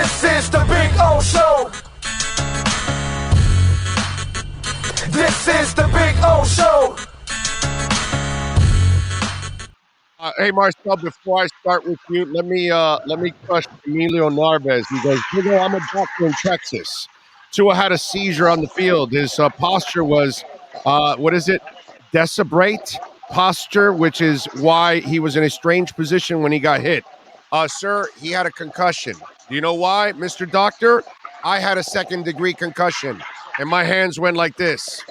This is the Big O Show. This is the Big O Show. Hey Marcel, before I start with you, let me crush Emilio Narvaez. He goes, I'm a doctor in Texas. Tua had a seizure on the field. His posture was, decebrate posture, which is why he was in a strange position when he got hit. Sir, he had a concussion. Do you know why, Mr. Doctor? I had a second-degree concussion, and my hands went like this.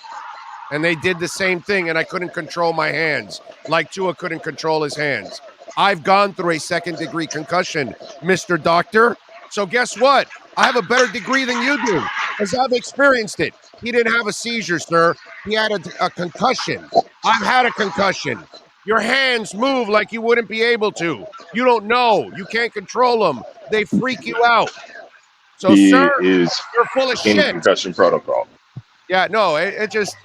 And they did the same thing, and I couldn't control my hands, like Tua couldn't control his hands. I've gone through a second-degree concussion, Mr. Doctor. So guess what? I have a better degree than you do, because I've experienced it. He didn't have a seizure, sir. He had a concussion. I've had a concussion. Your hands move like you wouldn't be able to. You don't know. You can't control them. They freak you out. So, sir, you're full of shit. Concussion protocol. Yeah, no, it just,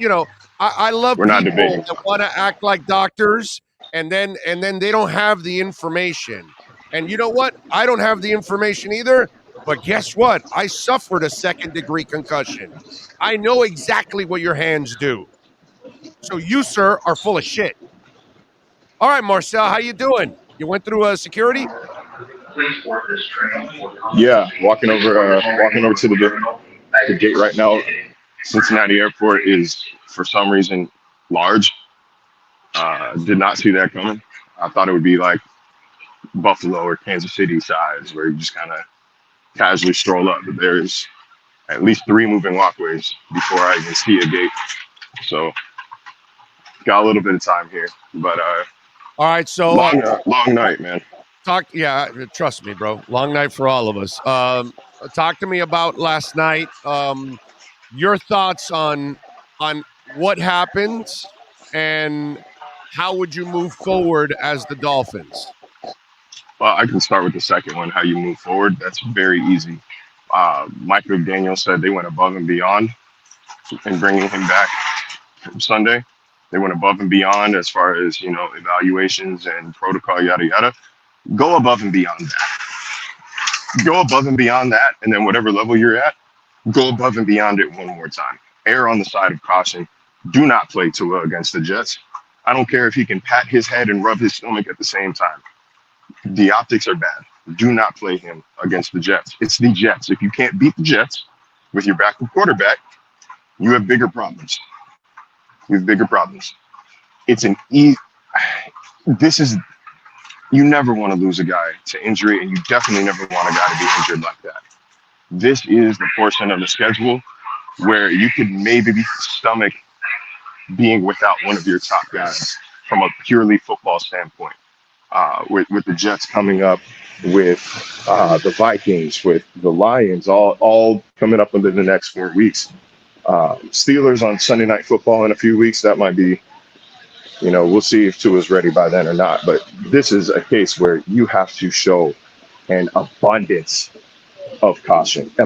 I love people that want to act like doctors and then they don't have the information. And you know what? I don't have the information either, but guess what? I suffered a second-degree concussion. I know exactly what your hands do. So you, sir, are full of shit. All right, Marcel, how you doing? You went through security? Yeah, walking over to the gate right now. Cincinnati Airport is, for some reason, large. Did not see that coming. I thought it would be like Buffalo or Kansas City size, where you just kind of casually stroll up. But there's at least 3 moving walkways before I even see a gate. So got a little bit of time here. But all right, so long night, man. Trust me, bro. Long night for all of us. Talk to me about last night. Your thoughts on what happened and how would you move forward as the Dolphins? Well, I can start with the second one, how you move forward. That's very easy. Mike McDaniel said they went above and beyond in bringing him back from Sunday. They went above and beyond as far as, evaluations and protocol, yada, yada. Go above and beyond that. Go above and beyond that, and then whatever level you're at, go above and beyond it one more time. Err on the side of caution. Do not play Tua against the Jets. I don't care if he can pat his head and rub his stomach at the same time. The optics are bad. Do not play him against the Jets. It's the Jets. If you can't beat the Jets with your backup quarterback, you have bigger problems. You never want to lose a guy to injury, and you definitely never want a guy to be injured like that. This is the portion of the schedule where you could maybe stomach being without one of your top guys from a purely football standpoint. With the Jets coming up, with the Vikings, with the Lions, all coming up within the next 4 weeks. Steelers on Sunday Night Football in a few weeks. That might be, we'll see if Tua's ready by then or not. But this is a case where you have to show an abundance of caution, to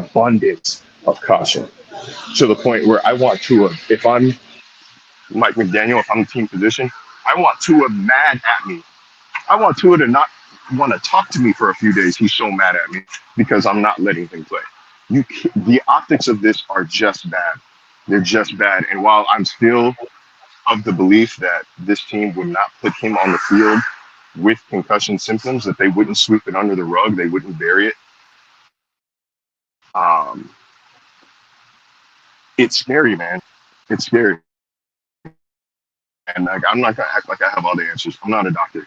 the point where I want Tua, if I'm Mike McDaniel, if I'm the team position, I want Tua mad at me. I want Tua to not want to talk to me for a few days. He's so mad at me because I'm not letting him play. The optics of this are just bad. They're just bad. And while I'm still of the belief that this team would not put him on the field with concussion symptoms, that they wouldn't sweep it under the rug, they wouldn't bury it. It's scary, man. It's scary. And I'm not going to act like I have all the answers. I'm not a doctor.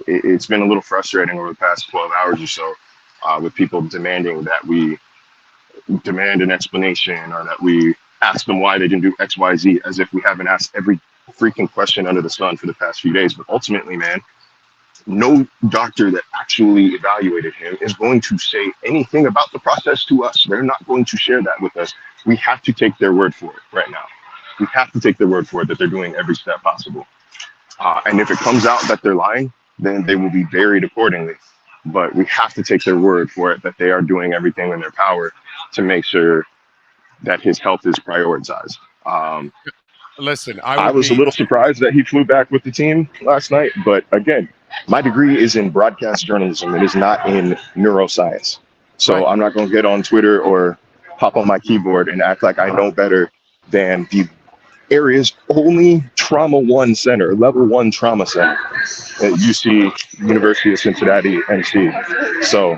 It's been a little frustrating over the past 12 hours or so with people demanding that we demand an explanation or that we ask them why they didn't do X, Y, Z, as if we haven't asked every freaking question under the sun for the past few days. But ultimately, man, no doctor that actually evaluated him is going to say anything about the process to us. They're not going to share that with us. We have to take their word for it right now. We have to take their word for it that they're doing every step possible. And if it comes out that they're lying, then they will be buried accordingly. But we have to take their word for it that they are doing everything in their power to make sure that his health is prioritized. Listen, I was a little surprised that he flew back with the team last night. But again, my degree is in broadcast journalism. It is not in neuroscience. So Right. I'm not going to get on Twitter or hop on my keyboard and act like I know better than the area's only trauma one center, level one trauma center at UC, University of Cincinnati, NC. So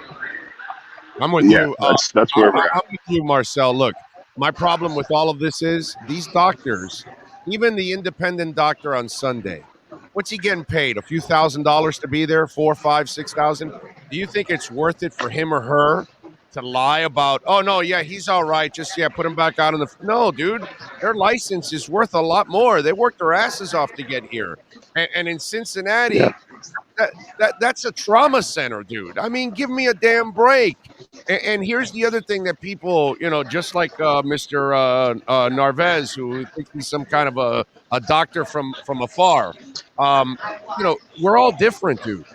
I'm with yeah, you. that's where we're I'm at. with you, Marcel. Look, my problem with all of this is these doctors, even the independent doctor on Sunday, what's he getting paid? A few $1,000s to be there, 4, 5, 6,000. Do you think it's worth it for him or her to lie about? Oh no, yeah, he's all right. Just put him back out in the. No, dude, their license is worth a lot more. They worked their asses off to get here, and in Yeah, Cincinnati, that's a trauma center, dude. I mean, give me a damn break. And here's the other thing that people, just like Mr. Narvez, who thinks he's some kind of a doctor from afar. Um, we're all different, dude.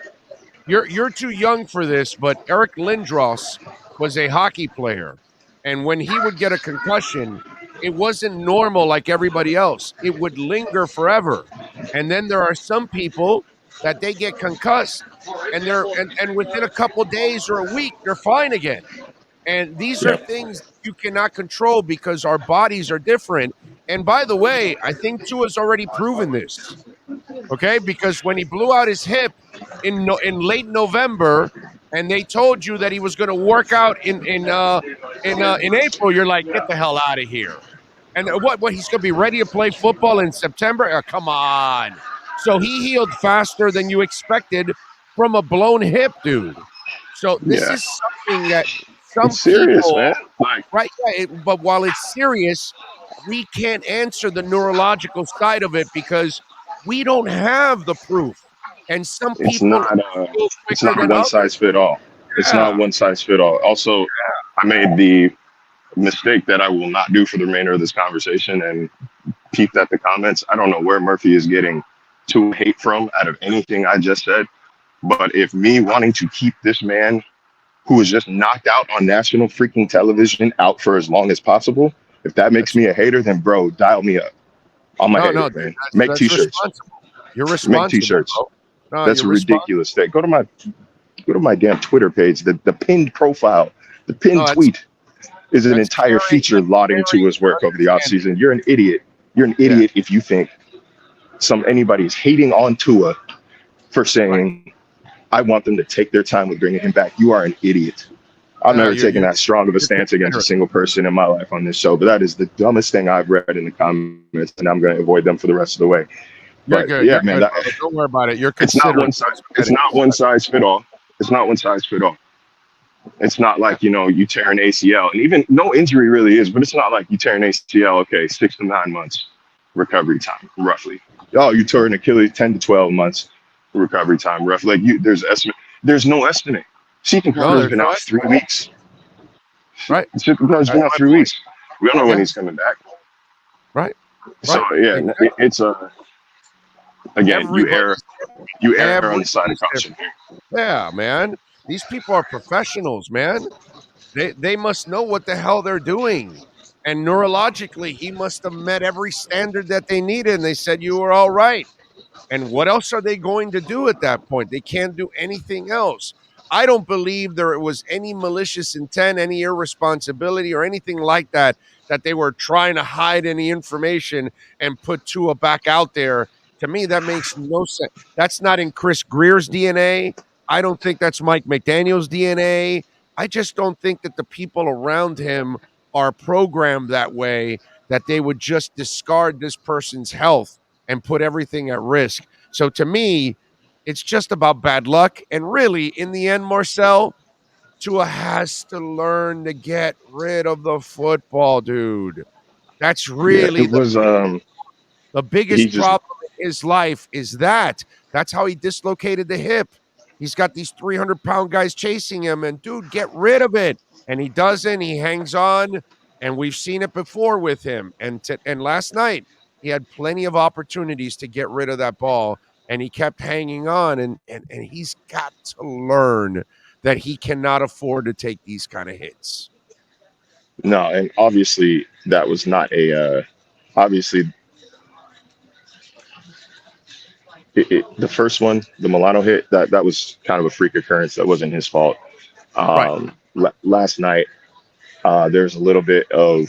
You're too young for this, but Eric Lindros was a hockey player, and when he would get a concussion, it wasn't normal like everybody else. It would linger forever, and then there are some people that they get concussed, and and within a couple days or a week they're fine again. And these are yeah, things you cannot control because our bodies are different. And by the way, I think Tua's already proven this. Okay, because when he blew out his hip in late November, and they told you that he was going to work out in April, you're like, get the hell out of here. And what he's going to be ready to play football in September? Oh, come on. So he healed faster than you expected from a blown hip, dude. So this yeah. is something that some It's serious, people, man. Like right? Yeah, but while it's serious, we can't answer the neurological side of it because we don't have the proof. And some it's people not heal it's quicker not than one others. size fit all. It's Yeah. not one size fit all. Also, I made the mistake that I will not do for the remainder of this conversation and peeped at the comments. I don't know where Murphy is getting to hate from out of anything I just said. But if me wanting to keep this man who was just knocked out on national freaking television out for as long as possible, if that makes That's me a hater, then bro, dial me up. I'm a no, hater, dude. man. That's Make that's t-shirts. responsible. You're Make responsible, t-shirts. bro. No, That's you're a responsible. ridiculous thing. Go to my damn Twitter page. The pinned profile, the No, pinned tweet is an that's entire caring. feature That's lauding to caring his and work over the understanding. offseason. You're an idiot. You're an Yeah, idiot if you think anybody's hating on Tua for right. saying I want them to take their time with bringing him back. You are an idiot. I've No, never you're taken you're that strong of a you're stance against a considerate. single person in my life on this show, but that is the dumbest thing I've read in the comments, and I'm going to avoid them for the rest of the way. You're But good. yeah, You're man, good, brother. Don't worry about it. You're it's not considerate. one size. That's It's getting not one size fit all. It's not one size fit all. It's not yeah. like you tear an ACL, and even no injury really is, but it's not like you tear an ACL. Okay, 6 to 9 months recovery time, roughly. Oh, you tore an Achilles, 10 to 12 months recovery time, roughly. Like there's estimate. There's no estimate. Seaton No, Carter's there's been no out estimate. 3 weeks. Right. Seaton Carter's been That's out my 3 weeks. We don't know when point. he's coming back. Yeah. Right. So Right. yeah, Exactly. it's again, Everybody's you err on the side of everybody's caution. different. Yeah, man. These people are professionals, man. They must know what the hell they're doing. And neurologically, he must have met every standard that they needed, and they said you were all right. And what else are they going to do at that point? They can't do anything else. I don't believe there was any malicious intent, any irresponsibility, or anything like that, that they were trying to hide any information and put Tua back out there. To me, that makes no sense. That's not in Chris Greer's DNA. I don't think that's Mike McDaniel's DNA. I just don't think that the people around him are programmed that way, that they would just discard this person's health and put everything at risk. So to me, it's just about bad luck. And really, in the end, Marcel, Tua has to learn to get rid of the football, dude. That's Yeah, really it was. the He biggest just problem in his life is that. That's how he dislocated the hip. He's got these 300-pound guys chasing him, and dude, get rid of it. And he doesn't. He hangs on, and we've seen it before with him. And last night he had plenty of opportunities to get rid of that ball, and he kept hanging on. And he's got to learn that he cannot afford to take these kind of hits. no, and obviously that was not a. Obviously, the first one, the Milano hit, that was kind of a freak occurrence. That wasn't his fault. Right. last night, there's a little bit of,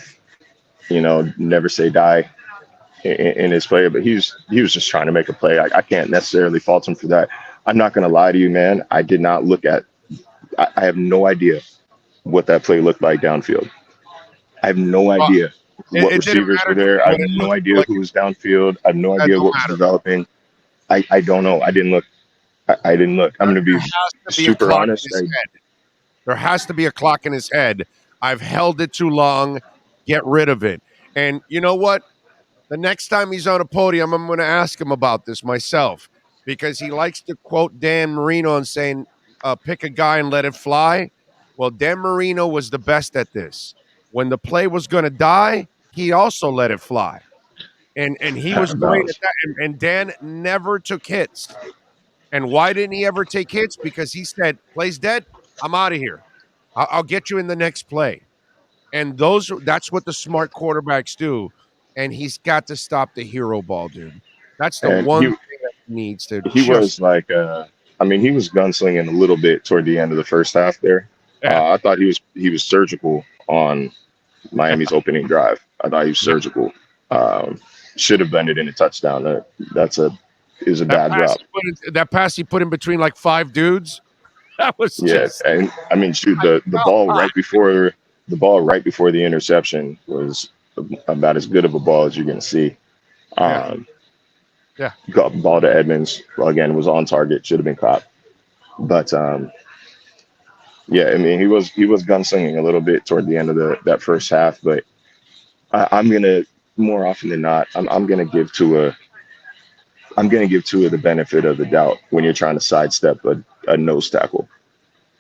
never say die in his play, but he was just trying to make a play. I can't necessarily fault him for that. I'm not going to lie to you, man. I did not look at. I have no idea what that play looked like downfield. I have no Well, idea what it didn't receivers matter were to me there. I what have it no looked idea like. who was downfield. I have no That idea don't what was matter. developing. I don't know. I didn't look. I didn't look. I'm going to There be has to be a super clock in honest. his head. There has to be a clock in his head. I've held it too long. Get rid of it. And you know what? The next time he's on a podium, I'm going to ask him about this myself because he likes to quote Dan Marino and saying, pick a guy and let it fly. Well, Dan Marino was the best at this. When the play was going to die, he also let it fly. And he was Out of great at bounds. that. And Dan never took hits. And why didn't he ever take hits? Because he said, play's dead. I'm out of here. I'll get you in the next play. And that's what the smart quarterbacks do. And he's got to stop the hero ball, dude. That's the And one thing that he needs to he just was like, he was gunslinging a little bit toward the end of the first half there. yeah. I thought he was surgical on Miami's opening drive. I thought he was Yeah. surgical. Um, should have been it in a touchdown. That's a is a That bad pass drop. he put in between like five dudes. That was Yeah, just and I mean, shoot, the ball right before the interception was about as good of a ball as you're going to see. yeah. Um, Yeah. Got the ball to Edmonds. Well, again, was on target. Should have been caught. But yeah, I mean, he was gunslinging a little bit toward the end of that first half. But I'm gonna more often than not, I'm gonna give Tua the benefit of the doubt when you're trying to sidestep a nose tackle.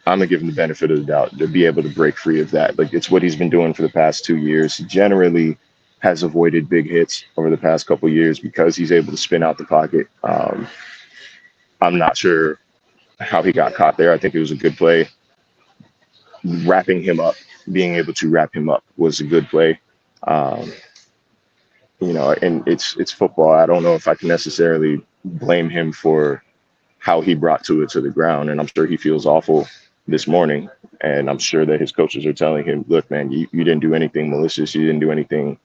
I'm gonna give him the benefit of the doubt to be able to break free of that. Like it's what he's been doing for the past 2 years. He generally has avoided big hits over the past couple of years because he's able to spin out the pocket. I'm not sure how he got caught there. I think it was a good play. Wrapping him up, being able to wrap him up was a good play. Um, and it's football. I don't know if I can necessarily blame him for how he brought Tua to the ground, and I'm sure he feels awful this morning. And I'm sure that his coaches are telling him, "Look, man, you didn't do anything malicious. You didn't do anything."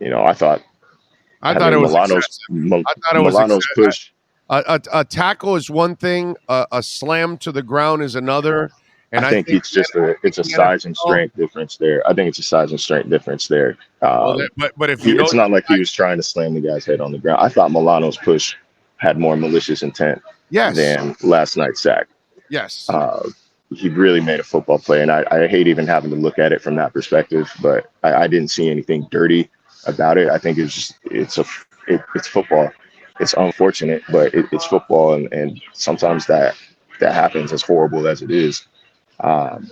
I thought, I I thought it mean, was excessive. I thought it was Milano's excessive. push. A tackle is one thing. A slam to the ground is another. I And I think think it's a the size and NFL. strength difference there. I think it's a size and strength difference there. Well, but if you It's notice, not like he was trying to slam the guy's head on the ground. I thought Milano's push had more malicious intent yes, than last night's sack. yes. Uh, he really made a football play, and I hate even having to look at it from that perspective. But I didn't see anything dirty about it. I think it's football. It's unfortunate, but it's football, and sometimes that happens. As horrible as it is, um,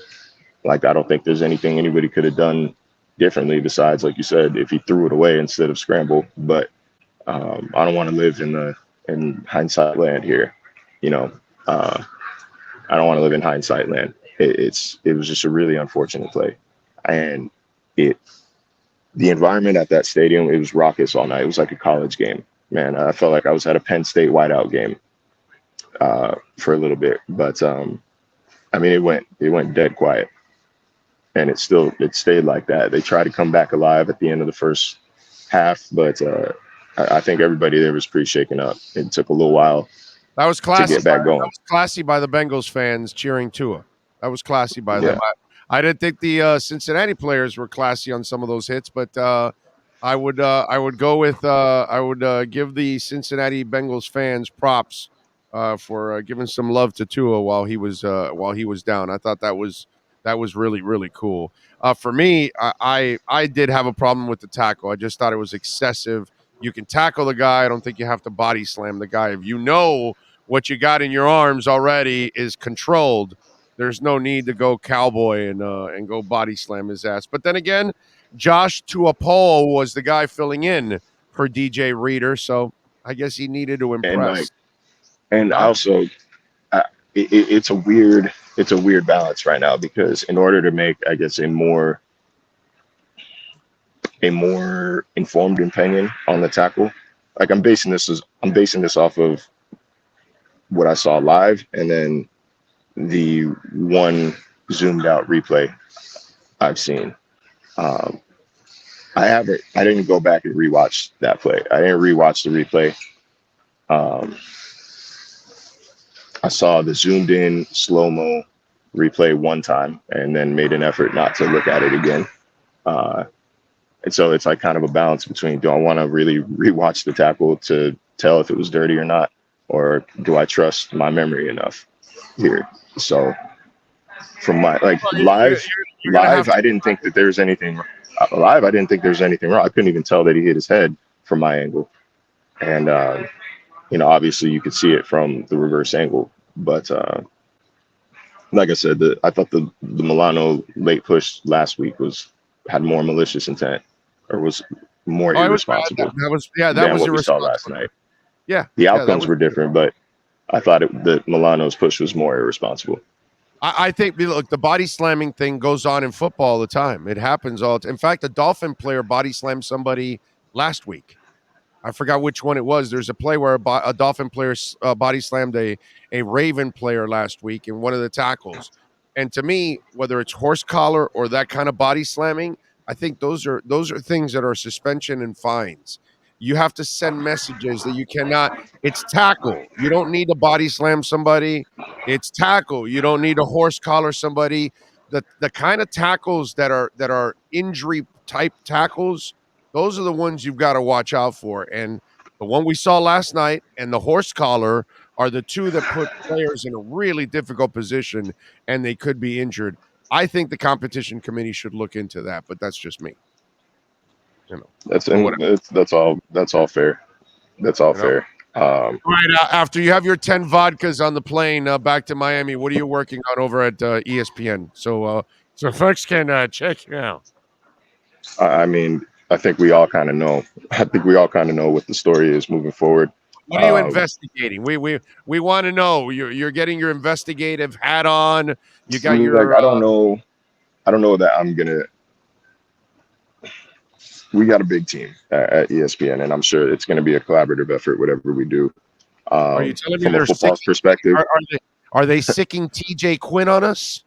like I don't think there's anything anybody could have done differently besides, like you said, if he threw it away instead of scramble. But I don't want to live in hindsight land here. You know, uh, I don't want to live in hindsight land. It was just a really unfortunate play, and it the environment at that stadium, it was raucous all night. It was like a college game. Man, I felt like I was at a Penn State whiteout game for a little bit, but I mean, it went dead quiet, and it stayed like that. They tried to come back alive at the end of the first half, but I think everybody there was pretty shaken up. It took a little while That was to classy. get back That going. was classy by the Bengals fans cheering Tua. That was classy by them. Yeah, I didn't think the Cincinnati players were classy on some of those hits, but I would go with I would give the Cincinnati Bengals fans props for giving some love to Tua while he was down. I thought that was really really cool. For me, I did have a problem with the tackle. I just thought it was excessive. You can tackle the guy. I don't think you have to body slam the guy. If you know what you got in your arms already is controlled, there's no need to go cowboy and go body slam his ass. But then again, Josh Tuapolo was the guy filling in for DJ Reader, so I guess he needed to and impress. and Huh? also it's a weird balance right now because in order to make, I guess, a more informed opinion on the tackle, like I'm basing this off of what I saw live, and then the one zoomed out replay I've seen. Um, I didn't go back and rewatch that play. I didn't rewatch the replay. Um, I saw the zoomed in slow-mo replay one time and then made an effort not to look at it again. And so it's like kind of a balance between, do I want to really rewatch the tackle to tell if it was dirty or not? Or do I trust my memory enough here? So from my You're gonna have to. I didn't think that there's anything live. I didn't think there was anything wrong. I couldn't even tell that he hit his head from my angle. And, obviously you could see it from the reverse angle, but, like I said, I thought the Milano late push last week had more malicious intent, or was more irresponsible That was what we saw irresponsible last night. Yeah, The outcomes were different, but I thought that Milano's push was more irresponsible. I think, look, the body slamming thing goes on in football all the time. It happens all the time. In fact, a Dolphin player body slammed somebody last week. I forgot which one it was. There's a play where a Dolphin player body slammed a Raven player last week in one of the tackles. And to me, whether it's horse collar or that kind of body slamming, I think those are things that are suspension and fines. You have to send messages that you cannot. It's tackle. You don't need to body slam somebody. It's tackle. You don't need to horse collar somebody. The kind of tackles that are injury type tackles, those are the ones you've got to watch out for. And the one we saw last night and the horse collar are the two that put players in a really difficult position and they could be injured. I think the competition committee should look into that, but that's just me. That's all fair. That's all fair. All right, after you have your 10 vodkas on the plane back to Miami, what are you working on over at ESPN? So folks can check you out. I mean, I think we all kind of know. I think we all kind of know what the story is moving forward. What are you investigating? We want to know. You're getting your investigative hat on. You got your. I don't know. I don't know that I'm gonna. We got a big team at ESPN, and I'm sure it's going to be a collaborative effort, whatever we do. Are you telling me from a football perspective? Are they sicking TJ Quinn on us?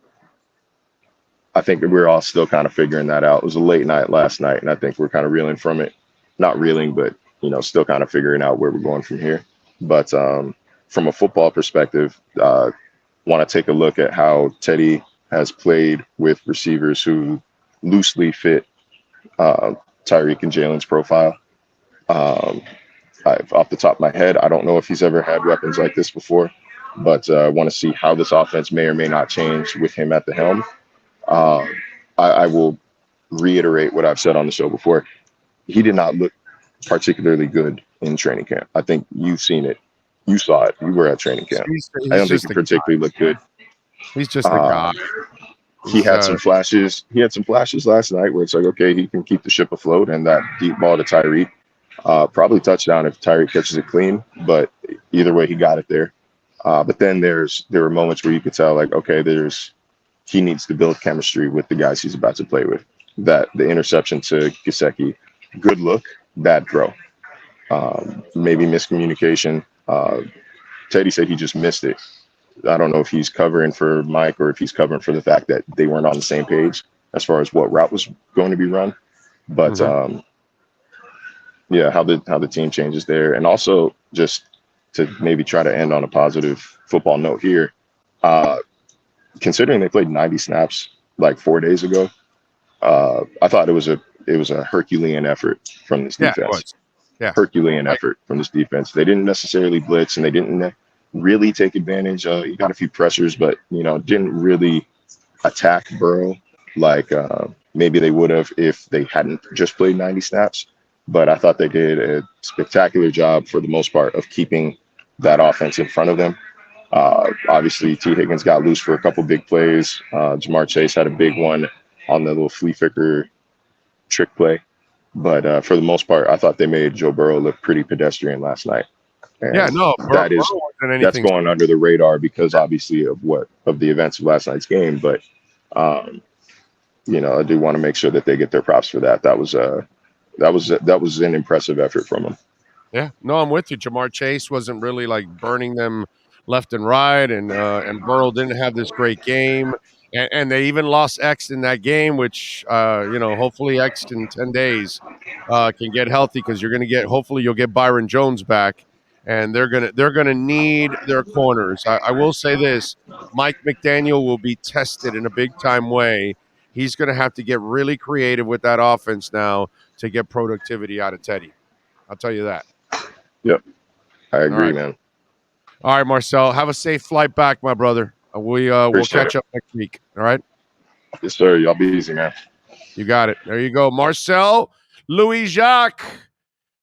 I think we're all still kind of figuring that out. It was a late night last night, and I think we're kind of reeling from it. Not reeling, but still kind of figuring out where we're going from here. But from a football perspective, want to take a look at how Teddy has played with receivers who loosely fit Tyreek and Jalen's profile. Off the top of my head, I don't know if he's ever had weapons like this before, but I want to see how this offense may or may not change with him at the helm. I will reiterate what I've said on the show before. He did not look particularly good in training camp. I think you've seen it. You saw it. You were at training camp. I don't think he particularly looked good. He's just a guy. He had some flashes. He had some flashes last night where it's like, okay, he can keep the ship afloat, and that deep ball to Tyreek, probably touchdown if Tyreek catches it clean. But either way, he got it there. But then there were moments where you could tell, like, okay, he needs to build chemistry with the guys he's about to play with. That the interception to Gesicki, good look, bad throw, maybe miscommunication. Teddy said he just missed it. I don't know if he's covering for Mike or if he's covering for the fact that they weren't on the same page as far as what route was going to be run. But how the team changes there, and also just to maybe try to end on a positive football note here. Considering they played 90 snaps like 4 days ago, I thought it was a Herculean effort from this defense. Herculean effort from this defense. They didn't necessarily blitz, and they didn't really take advantage. You got a few pressures, but didn't really attack Burrow like maybe they would have if they hadn't just played 90 snaps. But I thought they did a spectacular job for the most part of keeping that offense in front of them. Obviously, T. Higgins got loose for a couple big plays. Jamar Chase had a big one on the little flea flicker trick play. But for the most part, I thought they made Joe Burrow look pretty pedestrian last night. And that's going under the radar because obviously of the events of last night's game. But I do want to make sure that they get their props for that. That was an impressive effort from them. Yeah, no, I'm with you. Jamar Chase wasn't really like burning them left and right, and Burrow didn't have this great game. And they even lost X in that game, which hopefully X in 10 days can get healthy, because hopefully you'll get Byron Jones back, and they're gonna need their corners. I will say this: Mike McDaniel will be tested in a big time way. He's gonna have to get really creative with that offense now to get productivity out of Teddy. I'll tell you that. Yep, I All agree, right. man. All right, Marcel. Have a safe flight back, my brother. We'll Appreciate catch it. up next week. All right. Yes, sir. Y'all be easy, man. You got it. There you go. Marcel, Louis-Jacques.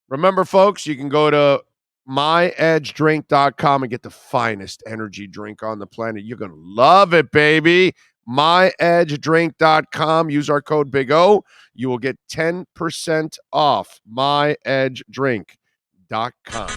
Remember, folks, you can go to myedgedrink.com and get the finest energy drink on the planet. You're going to love it, baby. myedgedrink.com. Use our code Big O. You will get 10% off myedgedrink.com.